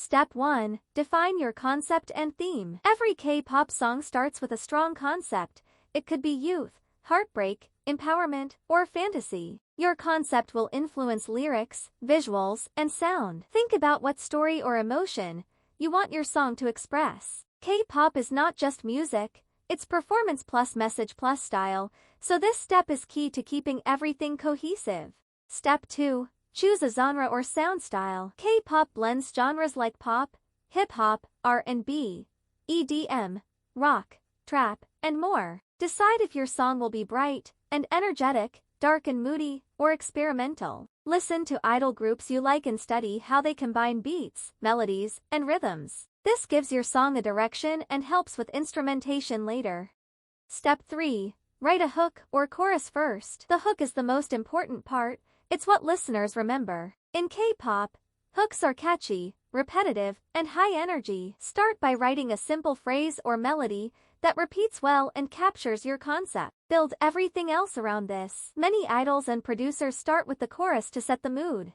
Step 1. Define your concept and theme. Every K-pop song starts with a strong concept. It could be youth, heartbreak, empowerment, or fantasy. Your concept will influence lyrics, visuals, and sound. Think about what story or emotion you want your song to express. K-pop is not just music, it's performance plus message plus style, so this step is key to keeping everything cohesive. Step 2. Choose a genre or sound style. K-pop blends genres like pop, hip-hop, R&B, EDM, rock, trap, and more. Decide if your song will be bright and energetic, dark and moody, or experimental. Listen to idol groups you like and study how they combine beats, melodies, and rhythms. This gives your song a direction and helps with instrumentation later. Step 3. Write a hook or chorus first. The hook is the most important part. It's what listeners remember. In K-pop, hooks are catchy, repetitive, and high energy. Start by writing a simple phrase or melody that repeats well and captures your concept. Build everything else around this. Many idols and producers start with the chorus to set the mood.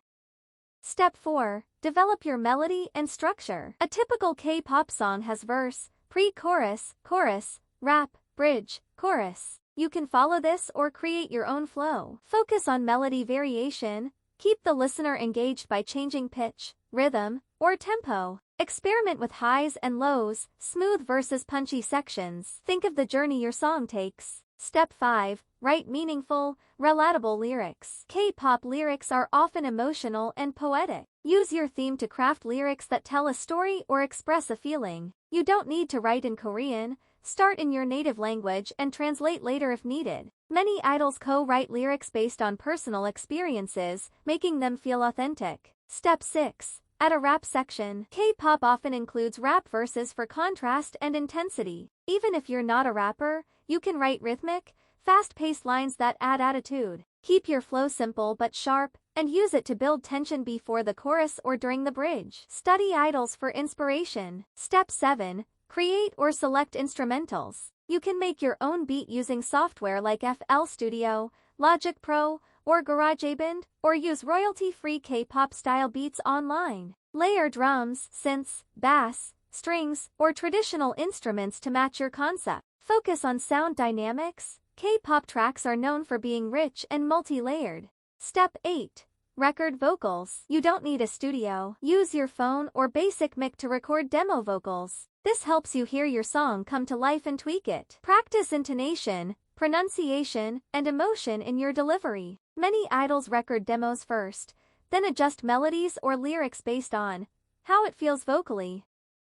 Step 4. Develop your melody and structure. A typical K-pop song has verse, pre-chorus, chorus, rap, bridge, chorus. You can follow this or create your own flow. Focus on melody variation. Keep the listener engaged by changing pitch, rhythm, or tempo. Experiment with highs and lows, smooth versus punchy sections. Think of the journey your song takes. Step 5. Write meaningful, relatable lyrics. K-pop lyrics are often emotional and poetic. Use your theme to craft lyrics that tell a story or express a feeling. You don't need to write in Korean. Start in your native language and translate later if needed. Many idols co-write lyrics based on personal experiences, making them feel authentic. Step 6. Add a rap section. K-pop often includes rap verses for contrast and intensity. Even if you're not a rapper, you can write rhythmic, fast-paced lines that add attitude. Keep your flow simple but sharp, and use it to build tension before the chorus or during the bridge. Study idols for inspiration. Step 7. Create or select instrumentals. You can make your own beat using software like FL Studio, Logic Pro, or GarageBand, or use royalty-free K-pop style beats online. Layer drums, synths, bass, strings, or traditional instruments to match your concept. Focus on sound dynamics. K-pop tracks are known for being rich and multi-layered. Step 8. Record vocals. You don't need a studio. Use your phone or basic mic to record demo vocals. This helps you hear your song come to life and tweak it. Practice intonation, pronunciation, and emotion in your delivery. Many idols record demos first, then adjust melodies or lyrics based on how it feels vocally.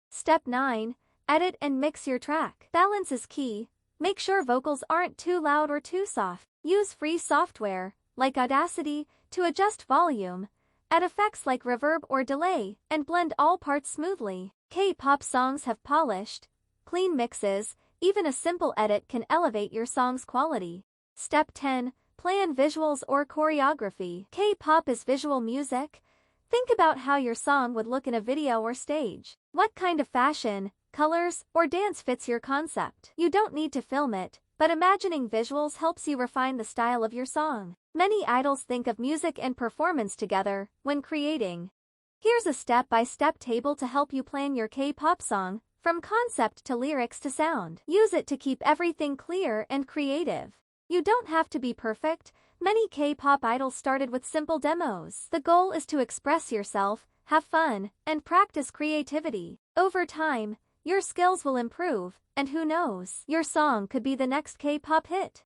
Step 9. Edit and mix your track. Balance is key. Make sure vocals aren't too loud or too soft. Use free software, like Audacity, to adjust volume, add effects like reverb or delay, and blend all parts smoothly. K-pop songs have polished, clean mixes. Even a simple edit can elevate your song's quality. Step 10. Plan visuals or choreography. K-pop is visual music. Think about how your song would look in a video or stage. What kind of fashion, colors, or dance fits your concept? You don't need to film it, but imagining visuals helps you refine the style of your song. Many idols think of music and performance together when creating. Here's a step-by-step table to help you plan your K-pop song, from concept to lyrics to sound. Use it to keep everything clear and creative. You don't have to be perfect. Many K-pop idols started with simple demos. The goal is to express yourself, have fun, and practice creativity. Over time, your skills will improve, and who knows, your song could be the next K-pop hit.